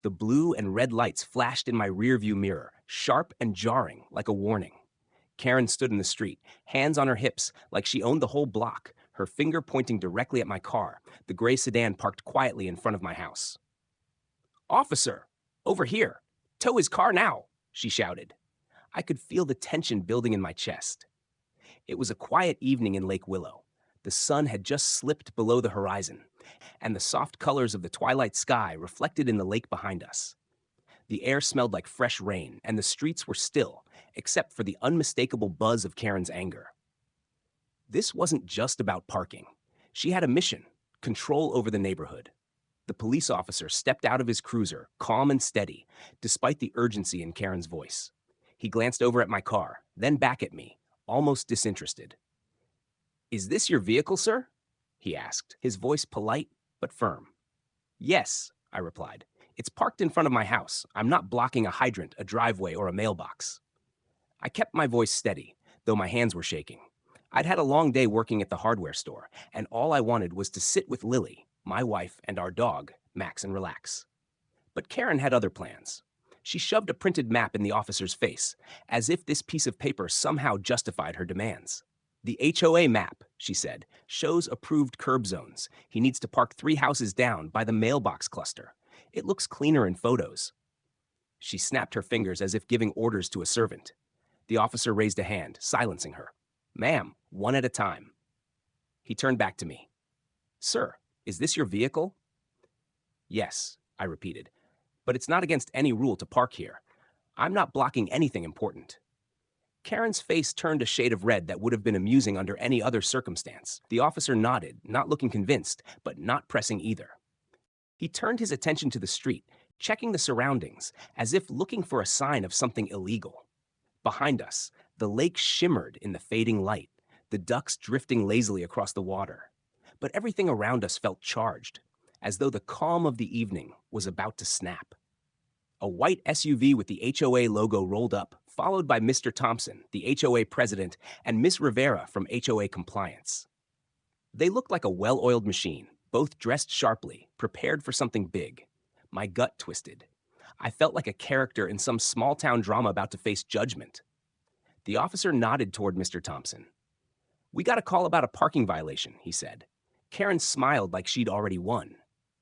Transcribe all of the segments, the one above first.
The blue and red lights flashed in my rearview mirror, sharp and jarring like a warning. Karen stood in the street, hands on her hips, like she owned the whole block, her finger pointing directly at my car, the gray sedan parked quietly in front of my house. "Officer! Over here! Tow his car now!" she shouted. I could feel the tension building in my chest. It was a quiet evening in Lake Willow. The sun had just slipped below the horizon, and the soft colors of the twilight sky reflected in the lake behind us. The air smelled like fresh rain, and the streets were still, except for the unmistakable buzz of Karen's anger. This wasn't just about parking. She had a mission: control over the neighborhood. The police officer stepped out of his cruiser, calm and steady, despite the urgency in Karen's voice. He glanced over at my car, then back at me, almost disinterested. "Is this your vehicle, sir?" he asked, his voice polite but firm. "Yes," I replied. "It's parked in front of my house. I'm not blocking a hydrant, a driveway, or a mailbox." I kept my voice steady, though my hands were shaking. I'd had a long day working at the hardware store, and all I wanted was to sit with Lily, my wife, and our dog, Max, and relax. But Karen had other plans. She shoved a printed map in the officer's face, as if this piece of paper somehow justified her demands. "The HOA map," she said, "shows approved curb zones. He needs to park 3 houses down by the mailbox cluster. It looks cleaner in photos." She snapped her fingers as if giving orders to a servant. The officer raised a hand, silencing her. "Ma'am, one at a time." He turned back to me. "Sir, is this your vehicle?" "Yes," I repeated, "but it's not against any rule to park here. I'm not blocking anything important." Karen's face turned a shade of red that would have been amusing under any other circumstance. The officer nodded, not looking convinced, but not pressing either. He turned his attention to the street, checking the surroundings, as if looking for a sign of something illegal. Behind us, the lake shimmered in the fading light, the ducks drifting lazily across the water. But everything around us felt charged, as though the calm of the evening was about to snap. A white SUV with the HOA logo rolled up, followed by Mr. Thompson, the HOA president, and Miss Rivera from HOA Compliance. They looked like a well-oiled machine, both dressed sharply, prepared for something big. My gut twisted. I felt like a character in some small-town drama about to face judgment. The officer nodded toward Mr. Thompson. "We got a call about a parking violation," he said. Karen smiled like she'd already won.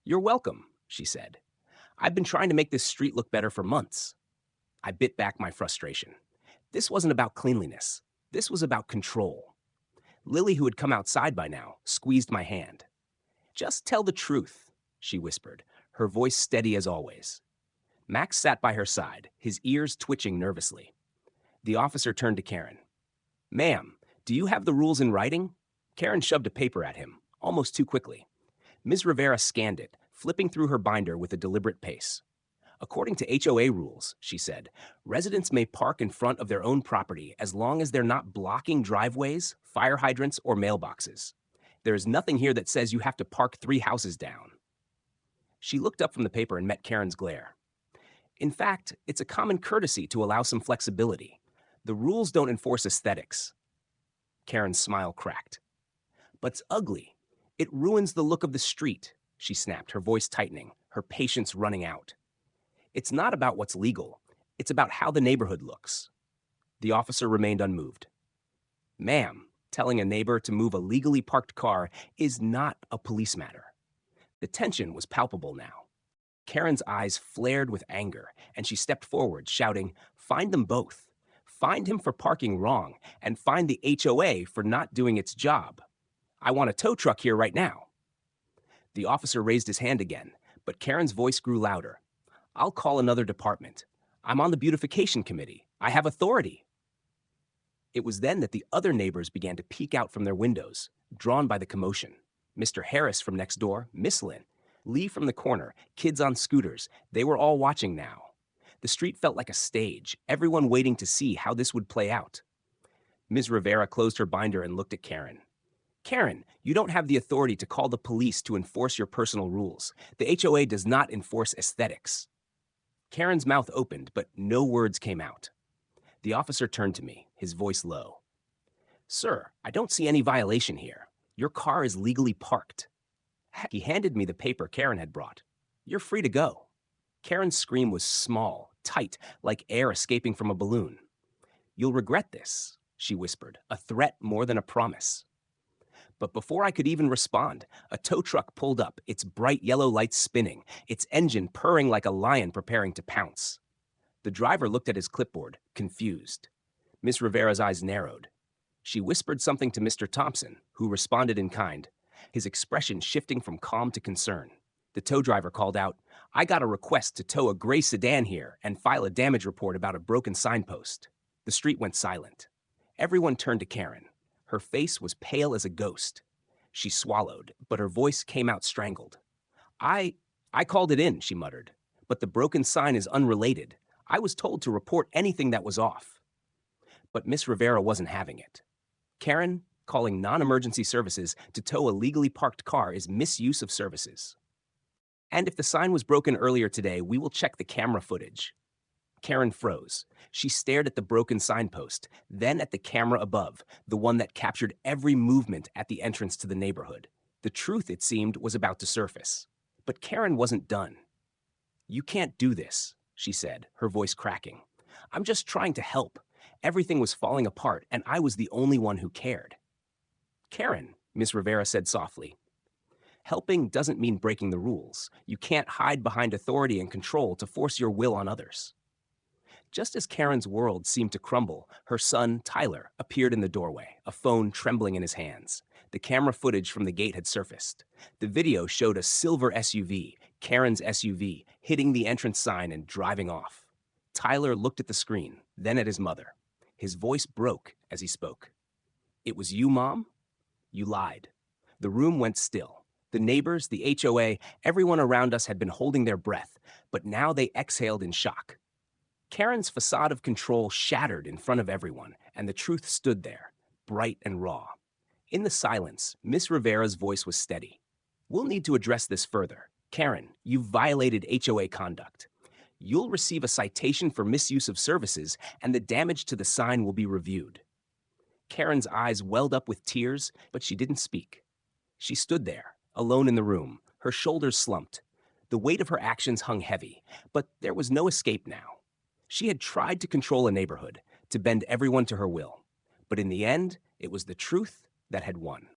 "You're welcome," she said. "I've been trying to make this street look better for months." I bit back my frustration. This wasn't about cleanliness. This was about control. Lily, who had come outside by now, squeezed my hand. "Just tell the truth," she whispered, her voice steady as always. Max sat by her side, his ears twitching nervously. The officer turned to Karen. "Ma'am, do you have the rules in writing?" Karen shoved a paper at him, almost too quickly. Ms. Rivera scanned it, flipping through her binder with a deliberate pace. "According to HOA rules," she said, "residents may park in front of their own property as long as they're not blocking driveways, fire hydrants, or mailboxes. There is nothing here that says you have to park 3 houses down." She looked up from the paper and met Karen's glare. "In fact, it's a common courtesy to allow some flexibility. The rules don't enforce aesthetics." Karen's smile cracked. "But it's ugly. It ruins the look of the street," she snapped, her voice tightening, her patience running out. "It's not about what's legal. It's about how the neighborhood looks." The officer remained unmoved. "Ma'am, telling a neighbor to move a legally parked car is not a police matter." The tension was palpable now. Karen's eyes flared with anger, and she stepped forward, shouting, "Find them both. Find him for parking wrong, and find the HOA for not doing its job. I want a tow truck here right now." The officer raised his hand again, but Karen's voice grew louder. "I'll call another department. I'm on the beautification committee. I have authority." It was then that the other neighbors began to peek out from their windows, drawn by the commotion. Mr. Harris from next door, Miss Lynn, Lee from the corner, kids on scooters. They were all watching now. The street felt like a stage, everyone waiting to see how this would play out. Ms. Rivera closed her binder and looked at Karen. "Karen, you don't have the authority to call the police to enforce your personal rules. The HOA does not enforce aesthetics." Karen's mouth opened, but no words came out. The officer turned to me, his voice low. "Sir, I don't see any violation here. Your car is legally parked." He handed me the paper Karen had brought. "You're free to go." Karen's scream was small, tight, like air escaping from a balloon. "You'll regret this," she whispered, a threat more than a promise. But before I could even respond, a tow truck pulled up, its bright yellow lights spinning, its engine purring like a lion preparing to pounce. The driver looked at his clipboard, confused. Miss Rivera's eyes narrowed. She whispered something to Mr. Thompson, who responded in kind, his expression shifting from calm to concern. The tow driver called out, "I got a request to tow a gray sedan here and file a damage report about a broken signpost." The street went silent. Everyone turned to Karen. Her face was pale as a ghost. She swallowed, but her voice came out strangled. I called it in," she muttered. "But the broken sign is unrelated. I was told to report anything that was off." But Miss Rivera wasn't having it. "Karen, calling non-emergency services to tow a legally parked car is misuse of services. And if the sign was broken earlier today, we will check the camera footage." Karen froze. She stared at the broken signpost, then at the camera above, the one that captured every movement at the entrance to the neighborhood. The truth, it seemed, was about to surface. But Karen wasn't done. "You can't do this," she said, her voice cracking. "I'm just trying to help. Everything was falling apart, and I was the only one who cared." "Karen," Miss Rivera said softly, "helping doesn't mean breaking the rules. You can't hide behind authority and control to force your will on others." Just as Karen's world seemed to crumble, her son, Tyler, appeared in the doorway, a phone trembling in his hands. The camera footage from the gate had surfaced. The video showed a silver SUV, Karen's SUV, hitting the entrance sign and driving off. Tyler looked at the screen, then at his mother. His voice broke as he spoke. "It was you, Mom? You lied." The room went still. The neighbors, the HOA, everyone around us had been holding their breath, but now they exhaled in shock. Karen's facade of control shattered in front of everyone, and the truth stood there, bright and raw. In the silence, Miss Rivera's voice was steady. "We'll need to address this further. Karen, you've violated HOA conduct. You'll receive a citation for misuse of services, and the damage to the sign will be reviewed." Karen's eyes welled up with tears, but she didn't speak. She stood there, alone in the room, her shoulders slumped. The weight of her actions hung heavy, but there was no escape now. She had tried to control a neighborhood, to bend everyone to her will. But in the end, it was the truth that had won.